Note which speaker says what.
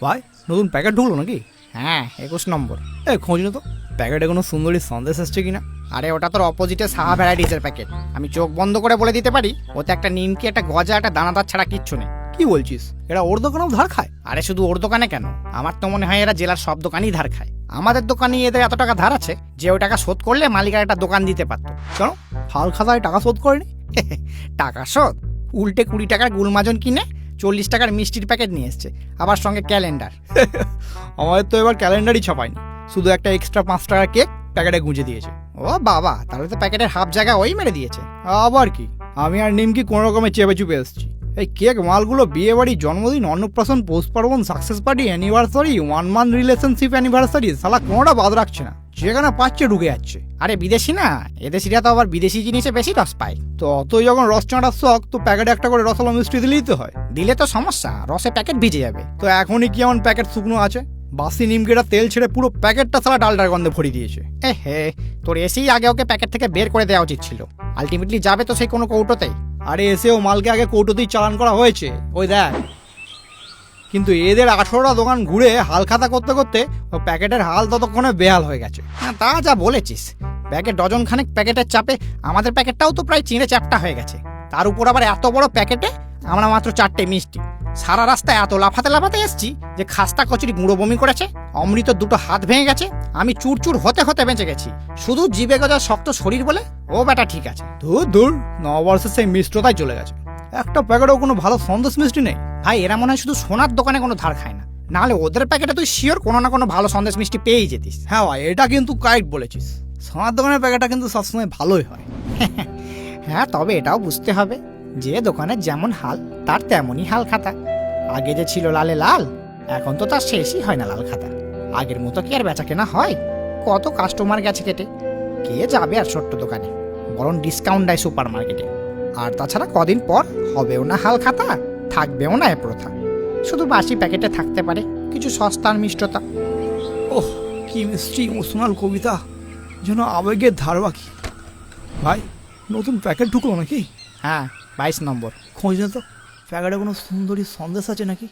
Speaker 1: ভাই নতুন প্যাকেট ঢুকলো নাকি?
Speaker 2: হ্যাঁ 21 নম্বর।
Speaker 1: খোঁজ না তো প্যাকেটে কোনো সুন্দরী সন্দেশ এসছে কিনা।
Speaker 2: আরে ওটা তোর অপোজিটে সাহা ভ্যারাইটিসের প্যাকেট। আমি চোখ বন্ধ করে বলে দিতে পারি ওতে একটা নিমকি, একটা গজা, একটা দানাদার ছাড়া কিচ্ছু নেই।
Speaker 1: কি বলছিস? এরা ওর দোকানেও ধার খায়?
Speaker 2: আরে শুধু ওর দোকানে কেন, আমার তো মনে হয় এরা জেলার সব দোকানেই ধার খায়। আমাদের দোকানে এদের এত টাকা ধার আছে যে ওই টাকা শোধ করলে মালিকের একটা দোকান দিতে পারতো।
Speaker 1: কেন হাল খাতায় টাকা শোধ করেনি?
Speaker 2: টাকা শোধ? উল্টে 20 টাকার গুলমাজন কিনে 40 টাকার মিষ্টির প্যাকেট নিয়ে এসছে, আবার সঙ্গে ক্যালেন্ডার।
Speaker 1: আমাদের তো এবার ক্যালেন্ডারই ছাপায়নি, শুধু একটা এক্সট্রা 5 টাকার কেক প্যাকেটে গুঁজে দিয়েছে।
Speaker 2: ও বাবা, তাহলে তো প্যাকেটের হাফ জায়গা ওই মেরে দিয়েছে।
Speaker 1: আবার কি, আমি আর নিমকি কোনো রকমে চেপে চুপে এসেছি। এই কেক মালগুলো বিয়ে বাড়ি, জন্মদিন, অন্নপ্রাশন, পৌষ পার্বণ, success party, anniversary, 1 month relationship anniversary, শালা কোনোটা বাদ রাখছে না, যেখানে পাচ্ছে ঢুকে যাচ্ছে।
Speaker 2: আরে বিদেশি না, এদেশিরা তো আবার বিদেশি জিনিসে বেশি রস পায়।
Speaker 1: তো অতই যখন রস চাঁটার শখ, তো প্যাকেটে একটা করে রসালো মিষ্টি দিলেই তো হয়।
Speaker 2: দিলে তো সমস্যা, রসে প্যাকেট ভিজে যাবে।
Speaker 1: তো এখনই কি এমন প্যাকেট শুকনো আছে? বাসি নিমকিটা তেল ছেড়ে পুরো প্যাকেটটা সারা ডালটার গন্ধে ভরিয়ে দিয়েছে।
Speaker 2: হে, তোর এসেই আগে ওকে প্যাকেট থেকে বের করে দেওয়া উচিত ছিল। আলটিমেটলি যাবে তো সেই কোনো কৌটোতেই।
Speaker 1: আরে এসেও মালকে আগে কৌটোতেই চালান করা হয়েছে, ওই দেখ। কিন্তু এদের 18টা দোকান ঘুরে হাল খাতা করতে করতে ও প্যাকেটের হাল ততক্ষণে বেহাল হয়ে গেছে।
Speaker 2: হ্যাঁ তা যা বলেছিস, প্যাকেট ডজন খানেক প্যাকেটের চাপে আমাদের প্যাকেটটাও তো প্রায় চিঁড়ে চ্যাপটা হয়ে গেছে। তার উপর আবার এত বড় প্যাকেটে আমরা মাত্র 4টে মিষ্টি। সারা রাস্তায় এত লাফাতে লাফাতে এসছি যে খাস্তা কচুরি গুঁড়ো বমি করেছে, অমৃত 2টো হাত ভেঙে গেছে, আমি চুরচুর হতে হতে বেঁচে গেছি। শুধু জিভে গজা শক্ত শরীর বলে ও বেটা ঠিক আছে।
Speaker 1: ধুর ধুর, নববর্ষের সেই মিষ্টতাই চলে গেছে। একটা প্যাকেটেও কোনো ভালো সন্দেশ মিষ্টি নেই।
Speaker 2: ভাই এরা মনে হয় শুধু সোনার দোকানে কোনো ধার খায় না, নাহলে ওদের প্যাকেটে তুই শিওর কোনো না কোনো ভালো সন্দেশ মিষ্টি পেয়েই যেতিস।
Speaker 1: হ্যাঁ ভাই, এটা কিন্তু কারেক্ট বলেছিস, সোনার দোকানের প্যাকেটটা কিন্তু সবসময় ভালোই হয়।
Speaker 2: হ্যাঁ, তবে এটাও বুঝতে হবে যে দোকানের যেমন হাল তার তেমনই হাল খাতা। আগে যে ছিল লালে লাল, এখন তো তার শেষই হয় না লাল খাতা। আগের মতো কি আর বেচা কেনা হয়? কত কাস্টমার গেছে কেটে, কে যাবে আর ছোট্ট দোকানে, বরং ডিসকাউন্ট দেয় সুপার মার্কেটে। আর তাছাড়া কদিন পর হবেও না হাল খাতা, থাকবেও না এ প্রথা। শুধু বাসি প্যাকেটে থাকতে পারে কিছু সস্তার মিষ্টতা।
Speaker 1: ওহ, কি মিষ্টি ইমোশনাল কবিতা, যেন আবেগের ধারবাকি। ভাই নতুন প্যাকেট ঢুকলো নাকি?
Speaker 2: হ্যাঁ 22 নম্বর।
Speaker 1: খোঁজ না তো প্যাকেটে কোনো সুন্দরী সন্দেশ আছে নাকি।